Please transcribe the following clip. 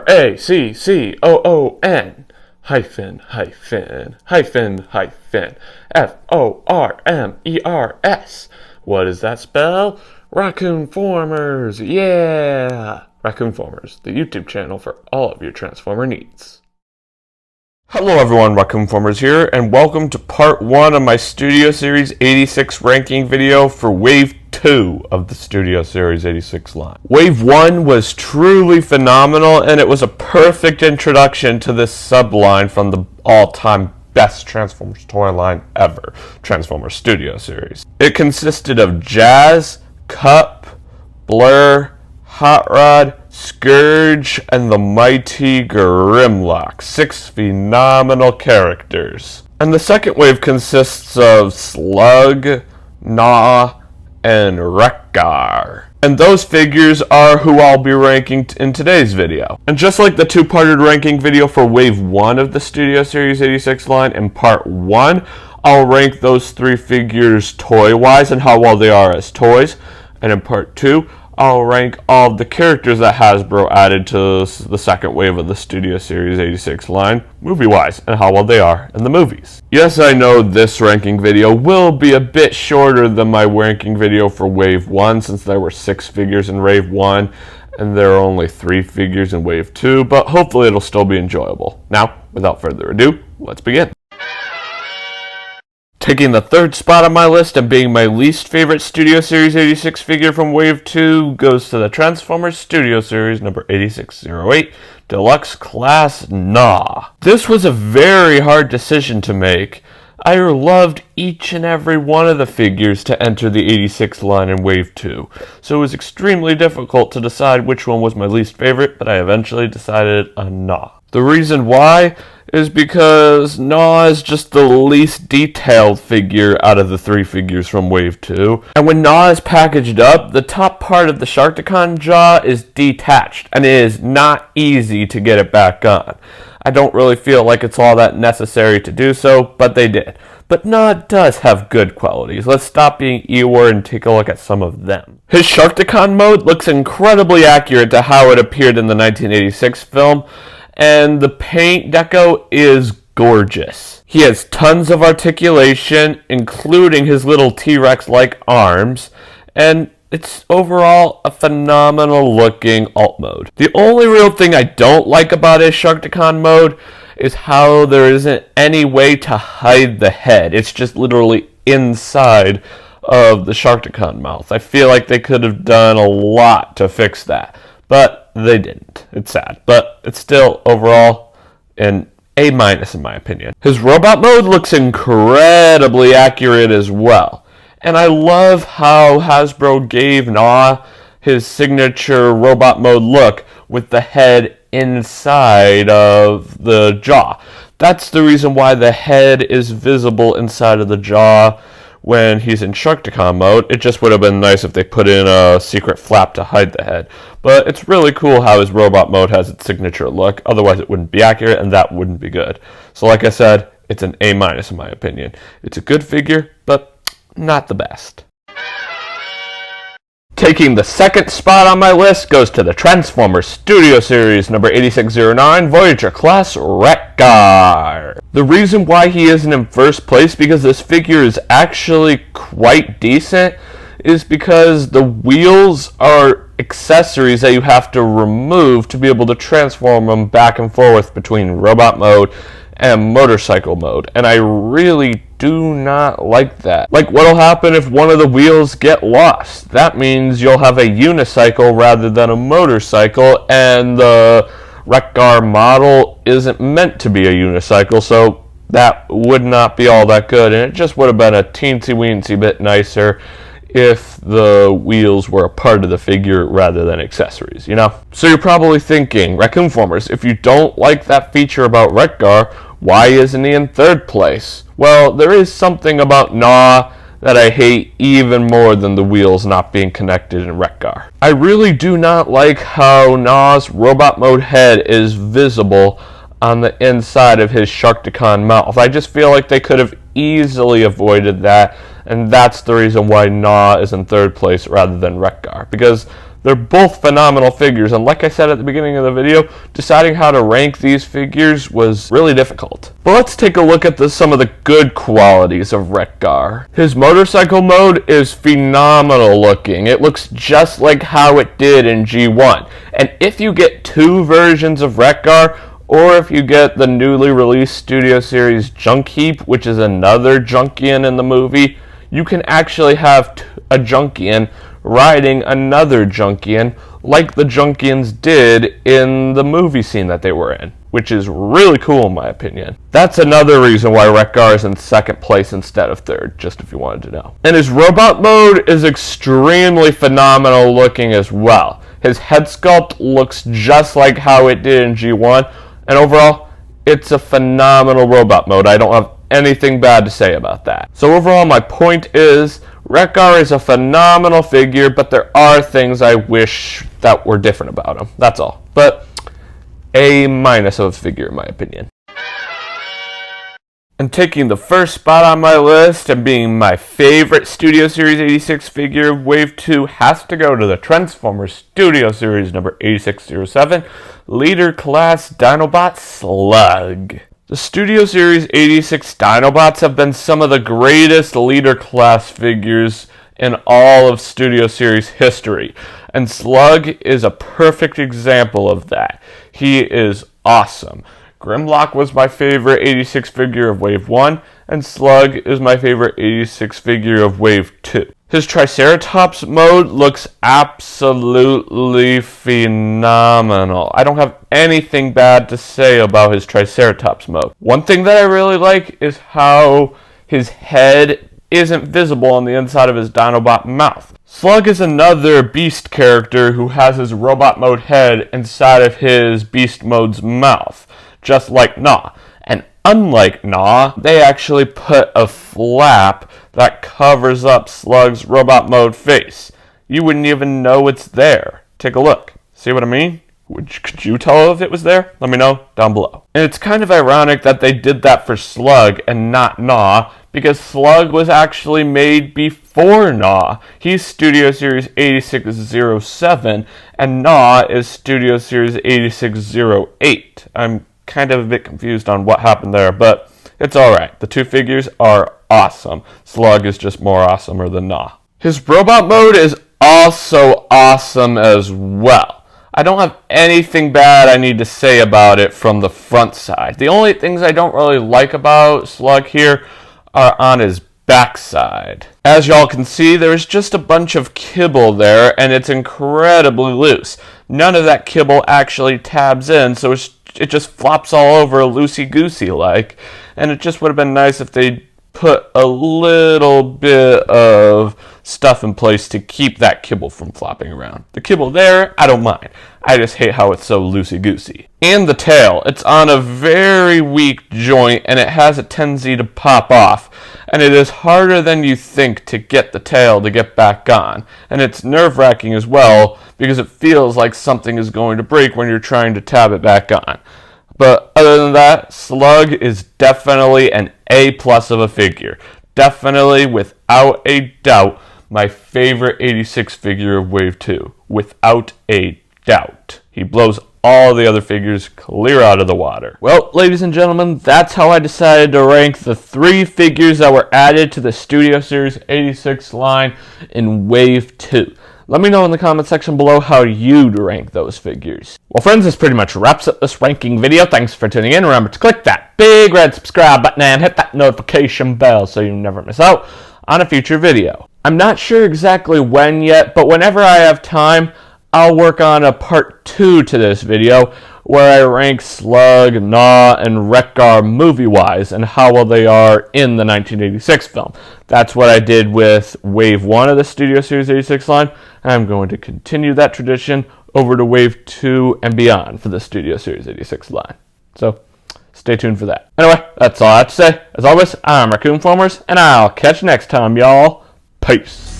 Raccoon hyphen hyphen hyphen hyphen Formers. What does that spell? Raccoon-Formers, yeah! Raccoon-Formers, the YouTube channel for all of your Transformer needs. Hello everyone, Raccoon-Formers here, and welcome to part 1 of my Studio Series 86 ranking video for Wave 2 of the Studio Series 86 line. Wave 1 was truly phenomenal, and it was a perfect introduction to this subline from the all-time best Transformers toy line ever, Transformers Studio Series. It consisted of Jazz, Cup, Blur, Hot Rod, Scourge, and the mighty Grimlock. 6 phenomenal characters. And the second wave consists of Slug, Gnaw, and Wreck-Gar. And those figures are who I'll be ranking in today's video. And just like the two-parted ranking video for Wave 1 of the Studio Series 86 line, in Part 1, I'll rank those 3 figures toy-wise and how well they are as toys. And in Part 2, I'll rank all of the characters that Hasbro added to the second wave of the Studio Series 86 line, movie-wise, and how well they are in the movies. Yes, I know this ranking video will be a bit shorter than my ranking video for Wave 1, since there were 6 figures in Wave 1, and there are only 3 figures in Wave 2, but hopefully it'll still be enjoyable. Now, without further ado, let's begin. Taking the third spot on my list and being my least favorite Studio Series 86 figure from Wave 2 goes to the Transformers Studio Series number 8608, Deluxe Class Gnaw. This was a very hard decision to make. I loved each and every one of the figures to enter the 86 line in Wave 2, so it was extremely difficult to decide which one was my least favorite, but I eventually decided on Gnaw. The reason why is because Gnaw is just the least detailed figure out of the 3 figures from Wave 2. And when Gnaw is packaged up, the top part of the Sharkticon jaw is detached, and it is not easy to get it back on. I don't really feel like it's all that necessary to do so, but they did. But Gnaw does have good qualities. Let's stop being Eeyore and take a look at some of them. His Sharkticon mode looks incredibly accurate to how it appeared in the 1986 film, and the paint deco is gorgeous. He has tons of articulation, including his little T-Rex-like arms, and it's overall a phenomenal looking alt mode. The only real thing I don't like about his Sharkticon mode is how there isn't any way to hide the head. It's just literally inside of the Sharkticon mouth. I feel like they could have done a lot to fix that, but they didn't. It's sad, but it's still overall an A- in my opinion. His robot mode looks incredibly accurate as well. And I love how Hasbro gave Gnaw his signature robot mode look with the head inside of the jaw. That's the reason why the head is visible inside of the jaw when he's in Sharkticon mode. It just would have been nice if they put in a secret flap to hide the head. But it's really cool how his robot mode has its signature look. Otherwise it wouldn't be accurate, and that wouldn't be good. So like I said, it's an A- in my opinion. It's a good figure, but not the best. Taking the second spot on my list goes to the Transformers Studio Series number 8609, Voyager Class Wreck-Gar. The reason why he isn't in first place, because this figure is actually quite decent, is because the wheels are accessories that you have to remove to be able to transform them back and forth between robot mode and motorcycle mode, and I really do not like that. Like, what'll happen if one of the wheels get lost? That means you'll have a unicycle rather than a motorcycle, and the Wreck-Gar model isn't meant to be a unicycle, so that would not be all that good, and it just would have been a teensy-weensy bit nicer if the wheels were a part of the figure rather than accessories, you know? So you're probably thinking, Raccoon-Formers, if you don't like that feature about Wreck-Gar, why isn't he in third place? Well, there is something about Gnaw that I hate even more than the wheels not being connected in Wreck-Gar. I really do not like how Gnaw's robot mode head is visible on the inside of his Sharkticon mouth. I just feel like they could have easily avoided that, and that's the reason why Gnaw is in third place rather than Wreck-Gar, because They're both phenomenal figures, and like I said at the beginning of the video, deciding how to rank these figures was really difficult. But let's take a look at some of the good qualities of Wreck-Gar. His motorcycle mode is phenomenal looking. It looks just like how it did in G1. And if you get two versions of Wreck-Gar, or if you get the newly released Studio Series Junk Heap, which is another Junkian in the movie, you can actually have a Junkian riding another Junkian like the Junkians did in the movie scene that they were in, which is really cool in my opinion. That's another reason why Wreck-Gar is in second place instead of third, just if you wanted to know. And his robot mode is extremely phenomenal looking as well. His head sculpt looks just like how it did in G1, and overall, it's a phenomenal robot mode. I don't have anything bad to say about that. So overall, my point is, Wreck-Gar is a phenomenal figure, but there are things I wish that were different about him. That's all. But A- of a figure, in my opinion. And taking the first spot on my list and being my favorite Studio Series 86 figure of Wave 2 has to go to the Transformers Studio Series number 8607, Leader Class Dinobot Slug. The Studio Series 86 Dinobots have been some of the greatest Leader Class figures in all of Studio Series history, and Slug is a perfect example of that. He is awesome. Grimlock was my favorite 86 figure of Wave 1, and Slug is my favorite 86 figure of Wave 2. His Triceratops mode looks absolutely phenomenal. I don't have anything bad to say about his Triceratops mode. One thing that I really like is how his head isn't visible on the inside of his Dinobot mouth. Slug is another Beast character who has his robot mode head inside of his Beast mode's mouth, just like Gnaw. And unlike Gnaw, they actually put a flap that covers up Slug's robot mode face. You wouldn't even know it's there. Take a look. See what I mean? Could you tell if it was there? Let me know down below. And it's kind of ironic that they did that for Slug and not Gnaw, because Slug was actually made before Gnaw. He's Studio Series 8607, and Gnaw is Studio Series 8608. I'm kind of a bit confused on what happened there, but it's alright. The two figures are awesome. Slug is just more awesomer than Gnaw. His robot mode is also awesome as well. I don't have anything bad I need to say about it from the front side. The only things I don't really like about Slug here are on his backside. As y'all can see, there's just a bunch of kibble there, and it's incredibly loose. None of that kibble actually tabs in, so it just flops all over loosey-goosey like, and it just would have been nice if they put a little bit of stuff in place to keep that kibble from flopping around. The kibble there, I don't mind. I just hate how it's so loosey-goosey. And the tail, it's on a very weak joint, and it has a tendency to pop off. And it is harder than you think to get the tail to get back on. And it's nerve-wracking as well, because it feels like something is going to break when you're trying to tab it back on. But other than that, Slug is definitely an A+ of a figure. Definitely, without a doubt, my favorite 86 figure of Wave 2. Without a doubt. He blows all the other figures clear out of the water. Well, ladies and gentlemen, that's how I decided to rank the 3 figures that were added to the Studio Series 86 line in Wave 2. Let me know in the comment section below how you'd rank those figures. Well, friends, this pretty much wraps up this ranking video. Thanks for tuning in. Remember to click that big red subscribe button and hit that notification bell so you never miss out on a future video. I'm not sure exactly when yet, but whenever I have time, I'll work on a part 2 to this video where I rank Slug, Gnaw, and Wreck-Gar movie-wise and how well they are in the 1986 film. That's what I did with Wave 1 of the Studio Series 86 line, and I'm going to continue that tradition over to Wave 2 and beyond for the Studio Series 86 line. So, stay tuned for that. Anyway, that's all I have to say. As always, I'm Raccoon-Formers, and I'll catch you next time, y'all. Peace.